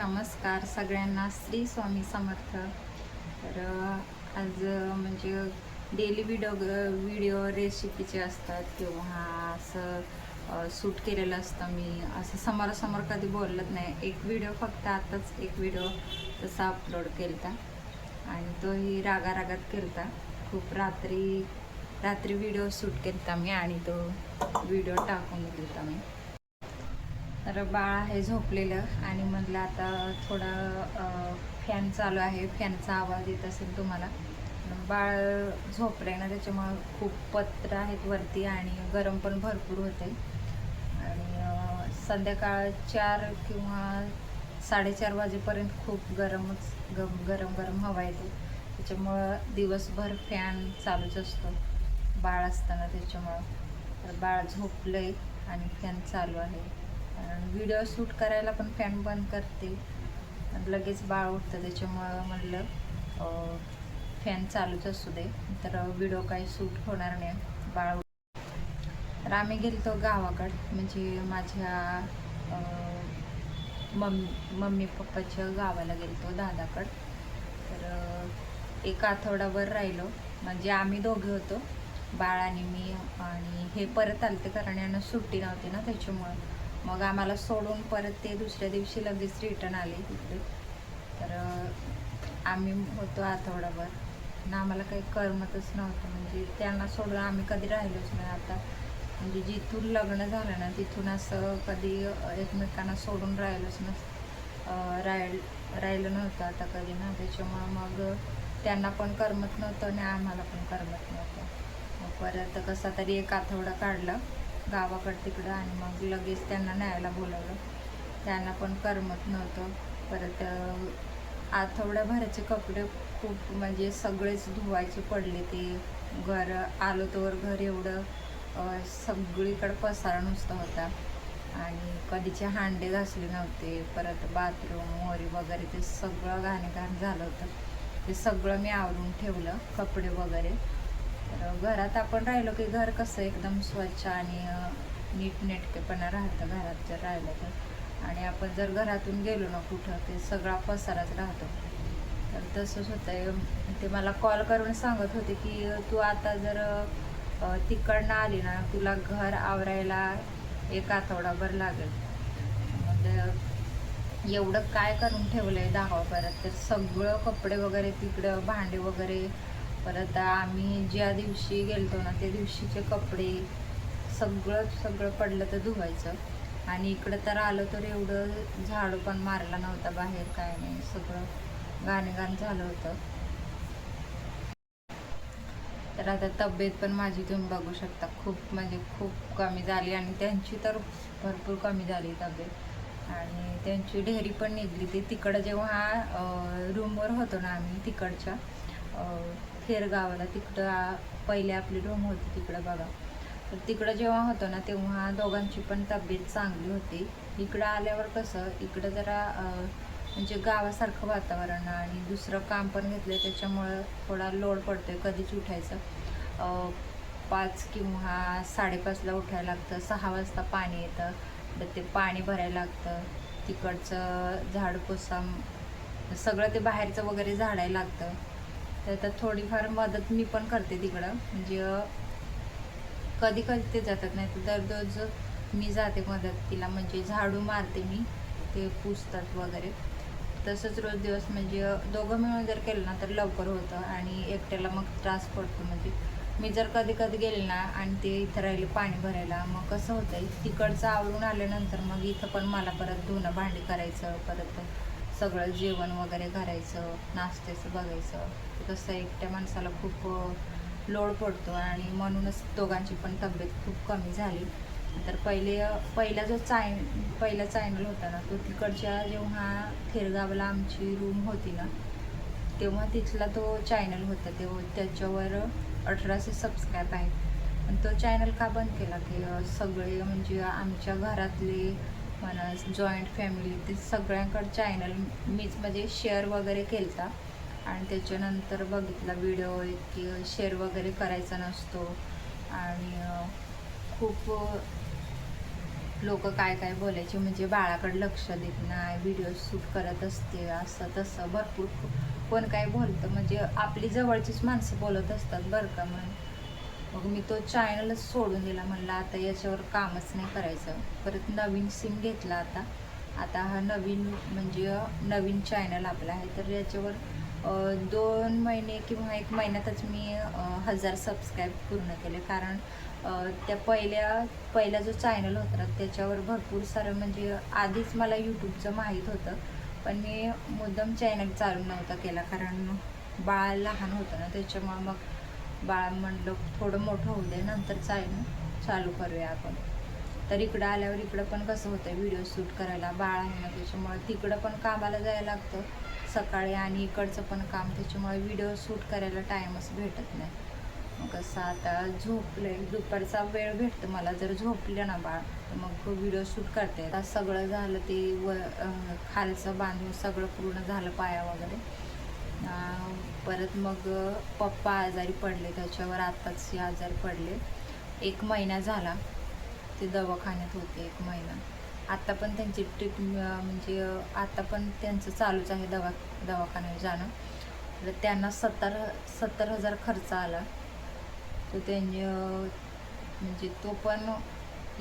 नमस्कार सगळ्यांना, श्री स्वामी समर्थ. तर आज म्हणजे डेली व्हिडिओ रेसिपीचे असतात किंवा असं शूट केलेलं असतं. मी असं समोरासमोर कधी बोलत नाही. एक व्हिडिओ फक्त आताच एक व्हिडिओ तसा अपलोड केला आणि तोही रागारागात केला. खूप रात्री व्हिडिओ शूट केला मी आणि तो व्हिडिओ टाकून दिला मी. तर बाळ आहे झोपलेलं आणि म्हटलं आता थोडा फॅन चालू आहे, फॅनचा आवाज येत असेल तुम्हाला. बाळ झोपलं आहे ना, त्याच्यामुळं खूप पत्र आहेत वरती आणि गरम पण भरपूर होते. आणि संध्याकाळ 4 किंवा 4:30 वाजेपर्यंत खूप गरम गरम हवा येते. त्याच्यामुळं दिवसभर फॅन चालूच असतो बाळ असताना. त्याच्यामुळं तर बाळ झोपलं आहे आणि फॅन चालू आहे. व्हिडिओ शूट करायला पण फॅन बंद करते आणि लगेच बाळ उठतं. त्याच्यामुळं म्हटलं फॅन चालूच असू दे, तर व्हिडिओ काही शूट होणार नाही बाळ. तर आम्ही गेलो गावाकडं, म्हणजे माझ्या मम्मी पप्पाच्या गावाला गेलो दादाकडं. तर एक आठवडाभर राहिलो, म्हणजे आम्ही दोघे होतो, बाळ आणि मी. आणि हे परत आलते कारण यांना सुट्टी नव्हती ना, त्याच्यामुळं मग आम्हाला सोडून परत ते दुसऱ्या दिवशी लगेच रिटर्न आले तिकडे. तर आम्ही होतो आठवडाभर ना, आम्हाला काही करमतच नव्हतं. म्हणजे त्यांना सोडून आम्ही कधी राहिलोच नाही. आता म्हणजे जिथून लग्न झालं ना, तिथून असं कधी एकमेकांना सोडून राहिलोच राहिलं नव्हतं आता कधी ना. त्याच्यामुळं मग त्यांना पण करमत नव्हतं आणि आम्हाला पण करमत नव्हतं. मग परत कसा तरी एक आठवडा काढला गावाकडं तिकडं आणि मग लगेच त्यांना न्यायला बोलवलं. त्यांना पण करमत नव्हतं. परत आठवड्याभराचे कपडे खूप म्हणजे सगळेच धुवायचे पडले. ते घर आलो तोवर घर एवढं सगळीकडं पसारा नुसता होता आणि कधीचे हांडे घासले नव्हते. परत बाथरूम वगैरे ते सगळं घाण झालं होतं. ते सगळं मी आवरून ठेवलं, कपडे वगैरे. तर घरात आपण राहिलो की घर कसं एकदम स्वच्छ आणि नीटनेटकेपणा राहतं घरात जर राहिलं तर. आणि आपण जर घरातून गेलो ना कुठं, ते सगळा पसाराच राहतो. तर तसंच होतं. ते मला कॉल करून सांगत होते की तू आता जर तिकडनं आली ना, तुला घर आवरायला एक आठवडाभर लागेल. म्हणजे एवढं काय करून ठेवलं आहे दाखवा परत. तर सगळं कपडे वगैरे तिकडं, भांडे वगैरे. परत आम्ही ज्या दिवशी गेलतो ना, त्या दिवशीचे कपडे सगळं पडलं तर धुवायचं. आणि इकडं तर आलं तर एवढं झाडू पण मारला नव्हता बाहेर, काय नाही, सगळं घाण झालं होतं. तर आता तब्येत पण माझी तुम्ही बघू शकता, खूप म्हणजे खूप कमी झाली आणि त्यांची तर भरपूर कमी झाली तब्येत. आणि त्यांची ढेरी पण निघली. ते तिकडं जेव्हा रूमवर होतो ना आम्ही तिकडच्या खेरगावाला, तिकडं पहिले आपली रूम होती तिकडं बघा. तर तिकडं जेव्हा होतं ना, तेव्हा दोघांची पण तब्येत चांगली होती. इकडं आल्यावर कसं, इकडं जरा म्हणजे गावासारखं वातावरण आणि दुसरं काम पण घेतलं, त्याच्यामुळं थोडा लोड पडतो आहे. कधीच उठायचं 5 किंवा 5:30ला उठायला लागतं. 6 वाजता पाणी येतं, तर ते पाणी भरायला लागतं. तिकडचं झाडूपोसा सगळं ते बाहेरचं वगैरे झाडायला लागतं. तर थोडीफार मदत मी पण करते तिकडं. म्हणजे कधी ते जातात, नाही तर दररोज मी जाते मदतीला. म्हणजे झाडू मारते मी, ते पुसतात वगैरे. तसंच रोज दिवस म्हणजे दोघं मिळून जर केलं ना तर लवकर होतं आणि एकट्याला मग त्रास पडतो. म्हणजे मी जर कधी गेले ना आणि ते इथं राहिले पाणी भरायला, मग कसं होतं आहे, तिकडचं आवरून आल्यानंतर मग इथं पण मला परत धुणं भांडी करायचं, परत सगळं जेवण वगैरे करायचं, नाश्त्याचं बघायचं. कसं एकट्या माणसाला खूप लोड पडतो आणि म्हणूनच दोघांची पण तब्येत खूप कमी झाली. तर पहिला जो पहिला चॅनल होता ना, तो तिकडच्या जेव्हा खेरगावला आमची रूम होती ना, तेव्हा तिथला तो चॅनल होता. त्याच्यावर 1800 सबस्क्राईब आहेत. पण तो चॅनल का बंद केला की सगळे म्हणजे आमच्या घरातले म्हणा, जॉईंट फॅमिली, ते सगळ्यांकडं चॅनल मीच म्हणजे शेअर वगैरे केला. आणि त्याच्यानंतर बघितला व्हिडिओ की शेअर वगैरे करायचा नसतो आणि खूप लोक काय काय बोलायचे, म्हणजे बाळाकडे लक्ष देत नाही, व्हिडिओ शूट करत असते, असं तसं भरपूर कोण काय बोलतं, म्हणजे आपली जवळचीच माणसं बोलत असतात बरं का. मग मी तो चॅनलच सोडून दिला, म्हणलं आता याच्यावर कामच नाही करायचं. परत नवीन सिम घेतला आता हा नवीन म्हणजे नवीन चॅनल आपला आहे, तर याच्यावर 2 महिने किंवा 1 महिन्यातच मी 1000 सबस्क्राईब पूर्ण केले. कारण त्या पहिला जो चॅनल होता ना त्याच्यावर भरपूर सारं म्हणजे आधीच मला यूट्यूबचं माहीत होतं, पण मी मुद्दाम चॅनल चालू नव्हता केला, कारण बाळ लहान होतं ना, त्याच्यामुळं मग बाळ म्हणलं थोडं मोठं होऊ दे, नंतर चालू करूया आपण. तर इकडं आल्यावर इकडं पण कसं होतं व्हिडिओ शूट करायला, बाळ आहे ना, त्याच्यामुळे तिकडं पण कामाला जायला लागतं सकाळी आणि इकडचं पण काम, त्याच्यामुळे व्हिडिओ शूट करायला टाईमच भेटत नाही. मग कसं आता झोपले, दुपारचा वेळ भेटतो मला, जर झोपले ना बाळ तर मग व्हिडिओ शूट करते. आता सगळं झालं ते खालचं बांधून सगळं पूर्ण झालं, पाया वगैरे. परत मग पप्पा आजारी पडले, त्याच्यावर आत्ताच आजारी पडले. 1 महिना झाला ते दवाखान्यात होते, 1 महिना. आत्ता पण त्यांची म्हणजे आता पण त्यांचं चालूच आहे दवाखान्यात जाणं. तर त्यांना 70,000 खर्च आला. तो त्यांनी म्हणजे तो पण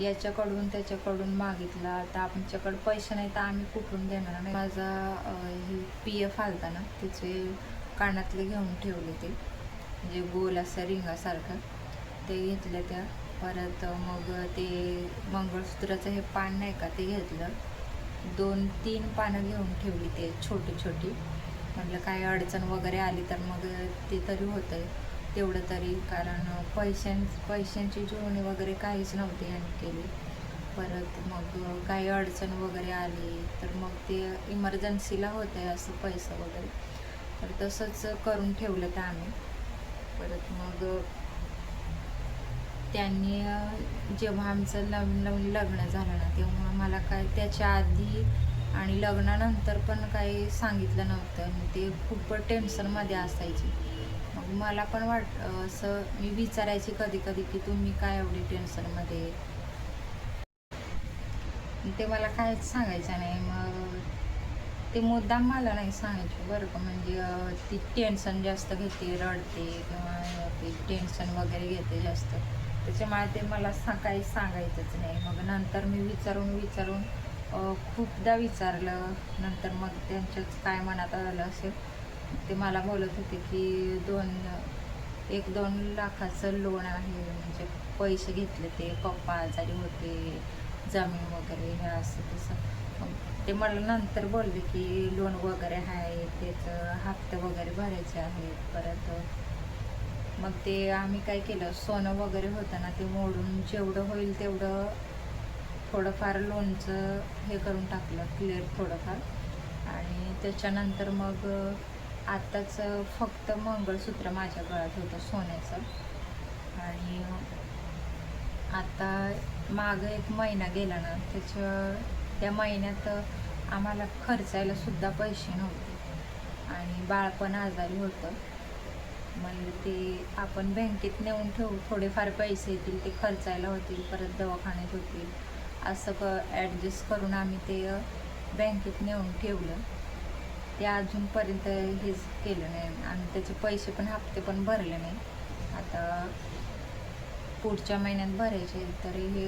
याच्याकडून त्याच्याकडून मागितला. आता आमच्याकडं पैसे नाही तर आम्ही कुठून देणार नाही. माझा हे PF आलता ना, तिचे कानातले घेऊन ठेवले, ते म्हणजे गोल असं रिंगासारखं ते घेतलं त्या. परत मग ते मंगळसूत्राचं हे पान नाही का ते घेतलं. 2-3 पानं घेऊन ठेवली ते छोटी छोटी. म्हटलं काय अडचण वगैरे आली तर मग ते तरी होतं तेवढं तरी, कारण पैशांची जुळणी वगैरे काहीच नव्हती आणि केली. परत मग काही अडचण वगैरे आली तर मग ते इमर्जन्सीला होतं असं पैसे वगैरे, तर तसंच करून ठेवलं तर आम्ही. परत मग त्यांनी जेव्हा आमचं नवीन लग्न झालं ना, तेव्हा मला काय त्याच्या आधी आणि लग्नानंतर पण काही सांगितलं नव्हतं आणि ते खूप टेन्शनमध्ये असायची. मग मला पण असं मी विचारायची कधी कधी की तुम्ही काय एवढी टेन्शनमध्ये, ते मला काहीच सांगायचं नाही. मग ते मुद्दाम मला नाही सांगायचे बरं का, म्हणजे ती टेन्शन जास्त घेते, रडते किंवा ते टेन्शन वगैरे घेते जास्त, त्याच्यामुळे ते मला काही सांगायचंच नाही. मग नंतर मी विचारून खूपदा विचारलं. नंतर मग त्यांच्याच काय मनात आलं असेल, ते मला बोलत होते की 1-2 लाखाचं लोन आहे, म्हणजे पैसे घेतले ते, पप्पा आजारी होते, जमीन वगैरे हे असं तसं. ते मला नंतर बोलले की लोन वगैरे आहे, त्याचं हप्ते वगैरे भरायचे आहेत. परत मग ते आम्ही काय केलं, सोनं वगैरे होतं ना ते मोडून जेवढं होईल तेवढं थोडंफार लोनचं हे करून टाकलं, क्लिअर थोडंफार. आणि त्याच्यानंतर मग आत्ताच फक्त मंगळसूत्र माझ्या गळ्यात होतं सोन्याचं. आणि आता मागं 1 महिना गेला ना, त्या महिन्यात आम्हाला खर्चायला सुद्धा पैसे नव्हते आणि बाळ पण आजारी होतं. म्हणजे ते आपण बँकेत नेऊन ठेवू, थोडेफार पैसे येतील ते खर्चायला होतील, परत दवाखान्यात होतील, असं ॲडजस्ट करून आम्ही ते बँकेत नेऊन ठेवलं. ते अजूनपर्यंत हेच केलं नाही आणि त्याचे पैसे पण हप्ते पण भरले नाही. आता पुढच्या महिन्यात भरायचे. तरी हे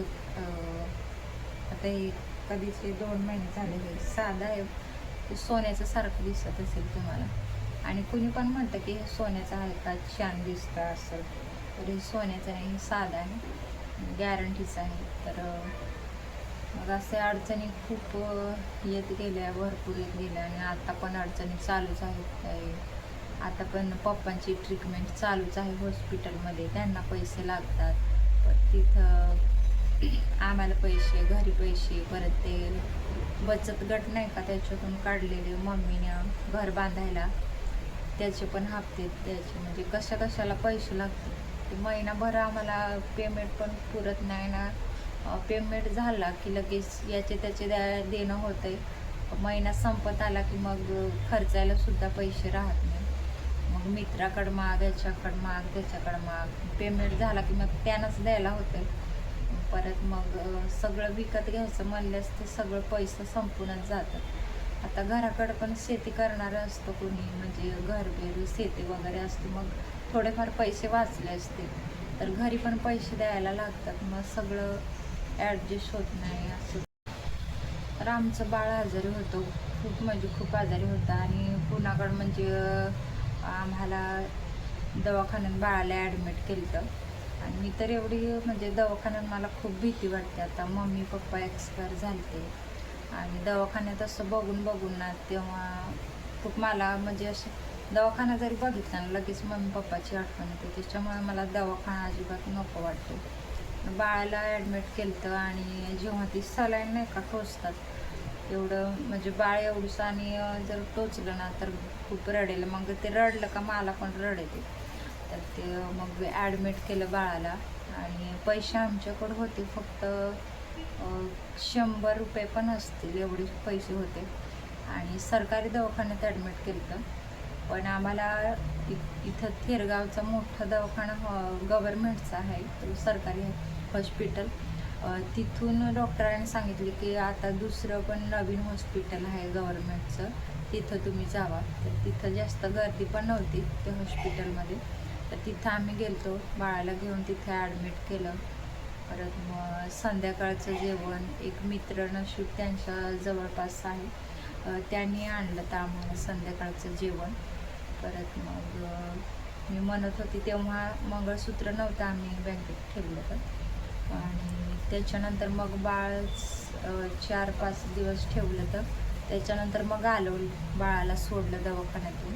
आता हे कधीचे 2 महिने झाले. हे साधं आहे, ते सोन्याचं सारखं दिसत असेल तुम्हाला, आणि कुणी पण म्हणतं की हे सोन्याचं आहे का, छान दिसतं असं, तर हे सोन्याचं नाही, साधं आहे, गॅरंटीचं आहे. तर मग असे अडचणी खूप येत गेल्या, भरपूर येत गेल्या, आणि आता पण अडचणी चालूच आहेत. आता पण पप्पांची ट्रीटमेंट चालूच आहे हॉस्पिटलमध्ये, त्यांना पैसे लागतात. पण तिथं आम्हाला पैसे, घरी पैसे, परत ते बचत गट नाही का त्याच्यातून काढलेले मम्मीने घर बांधायला, त्याचे पण हप्ते द्यायचे, म्हणजे कशाला पैसे लागतात. ते महिनाभर आम्हाला पेमेंट पण पुरत नाही ना. पेमेंट झाला की लगेच याचे त्याचे देणं होतंय. महिना संपत आला की मग खर्चायला सुद्धा पैसे राहत नाही. मग मित्राकडं माग, याच्याकडं माग, त्याच्याकडं माग. पेमेंट झाला की मग त्यानंच द्यायला होतं. परत मग सगळं विकत घ्यायचं म्हणल्यास ते सगळं पैसे संपूनच जातात. आता घराकडं पण शेती करणारं असतं कोणी, म्हणजे घरबेर शेती वगैरे असते, मग थोडेफार पैसे वाचले असते तर घरी पण पैसे द्यायला लागतात, मग सगळं ॲडजस्ट होत नाही असं. तर आमचं बाळ आजारी होतं, खूप म्हणजे खूप आजारी होता आणि पुण्याकडं म्हणजे आम्हाला दवाखान्यात बाळाला ॲडमिट केलं होतं. आणि मी तर एवढी म्हणजे दवाखान्यात मला खूप भीती वाटते. आता मम्मी पप्पा एक्सपायर झाले आणि दवाखान्यात असं बघून ना तेव्हा खूप मला म्हणजे असं दवाखाना जरी बघितला ना लगेच मम्मी पप्पाची आठवण येते, त्याच्यामुळे मला दवाखाना अजिबात नको वाटतो. बाळाला ॲडमिट केलं होतं आणि जेव्हा ती सलाईन नाही का टोचतात, एवढं म्हणजे बाळ एवढंसं आणि जर टोचलं ना तर खूप रडेल, मग ते रडलं का मला पण रड येते. तर ते मग ॲडमिट केलं बाळाला आणि पैसे आमच्याकडं होते फक्त 100 रुपये पण असतील एवढे पैसे होते आणि सरकारी दवाखान्यात ॲडमिट केलं होतं. पण आम्हाला इथं थेरगावचा मोठा दवाखाना गव्हर्मेंटचा आहे, तो सरकारी हॉस्पिटल. तिथून डॉक्टरांनी सांगितले की आता दुसरं पण नवीन हॉस्पिटल आहे गव्हर्मेंटचं, तिथं तुम्ही जावा. तर तिथं जास्त गर्दी पण नव्हती त्या हॉस्पिटलमध्ये, तर तिथं आम्ही गेलतो बाळाला घेऊन, तिथे ॲडमिट केलं. परत मग संध्याकाळचं जेवण एक मित्र नशीब त्यांच्या जवळपास आहे, त्यांनी आणलं तर आम्हाला संध्याकाळचं जेवण. परत मग मी म्हणत होती तेव्हा मंगळसूत्र नव्हतं आम्ही बँकेत ठेवलं तर, आणि त्याच्यानंतर मग बाळ 4-5 दिवस ठेवलं तर त्याच्यानंतर मग आलो, बाळाला सोडलं दवाखान्यातून.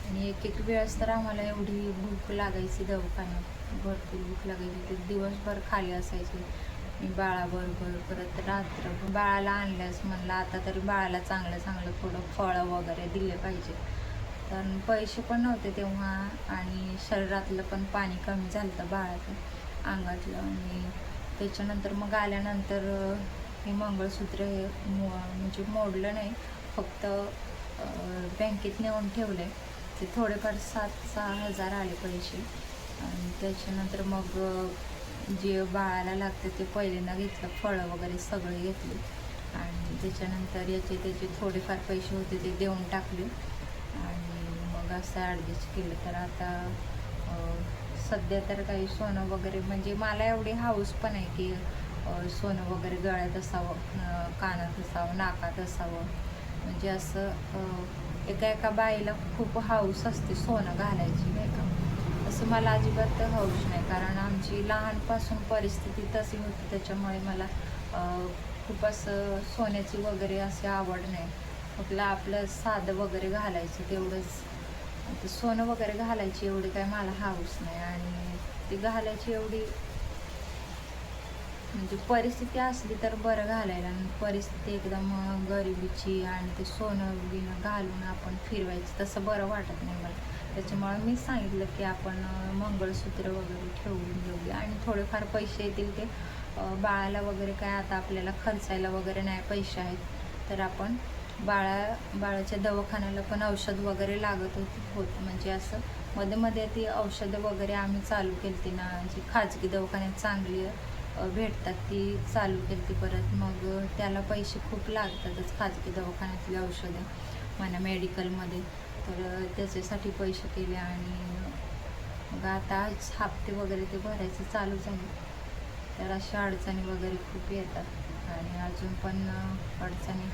आणि एक वेळेस तर आम्हाला एवढी भूक लागायची दवाखान्यात, भरपूर भूक लागायची, ते दिवसभर खाली असायचे मी बाळाबरोबर. परत रात्र बाळाला आणल्यास म्हणलं आता तरी बाळाला चांगलं चांगलं थोडं फळं वगैरे दिले पाहिजे. तर पैसे पण नव्हते तेव्हा आणि शरीरातलं पण पाणी कमी झालं होतं बाळाचं अंगातलं. आणि त्याच्यानंतर मग आल्यानंतर हे मंगळसूत्र हे म्हणजे मोडलं नाही, फक्त बँकेत नेऊन ठेवले. ते थोडेफार 7-6 हजार आले पैसे. आणि त्याच्यानंतर मग जे बाळाला लागतं ते पहिल्यांदा घेतलं, फळं वगैरे सगळे घेतले आणि त्याच्यानंतर त्याचे थोडेफार पैसे होते ते देऊन टाकले आणि मग असं ॲडजस्ट केलं. तर आता सध्या तर काही सोनं वगैरे म्हणजे मला एवढी हाऊस पण आहे की सोनं वगैरे गळ्यात असावं, कानात असावं, नाकात असावं, म्हणजे असं एका बाईला खूप हाऊस असते सोनं घालायची नाही का. असं मला अजिबात हौस नाही, कारण आमची लहानपासून परिस्थिती तशी होती, त्याच्यामुळे मला खूप असं सोन्याची वगैरे अशी आवड नाही. आपलं साधं वगैरे घालायचं तेवढंच, ते सोनं वगैरे घालायची एवढी काय मला हौस नाही. आणि ती घालायची एवढी म्हणजे परिस्थिती असली तर बरं घालायला, आणि परिस्थिती एकदम गरिबीची आणि ते सोनं बिनं घालून आपण फिरवायचं तसं बरं वाटत नाही मला. त्याच्यामुळे मी सांगितलं की आपण मंगळसूत्र वगैरे ठेवून घेऊया आणि थोडेफार पैसे येतील ते बाळाला वगैरे काय आता आपल्याला खर्चायला वगैरे नाही पैसे आहेत, तर आपण बाळाच्या दवाखान्याला पण औषध वगैरे लागत होतं म्हणजे असं मध्ये ती औषधं वगैरे आम्ही चालू केली ती ना, जी खाजगी दवाखान्यात चांगली भेटतात ती चालू केली ती. परत मग त्याला पैसे खूप लागतातच खाजगी दवाखान्यातली औषधं म्हणा मेडिकलमध्ये, तर त्याच्यासाठी पैसे केले. आणि मग आता हप्ते वगैरे ते भरायचे चालू झाले. तर अशा अडचणी वगैरे खूप येतात आणि अजून पण अडचणी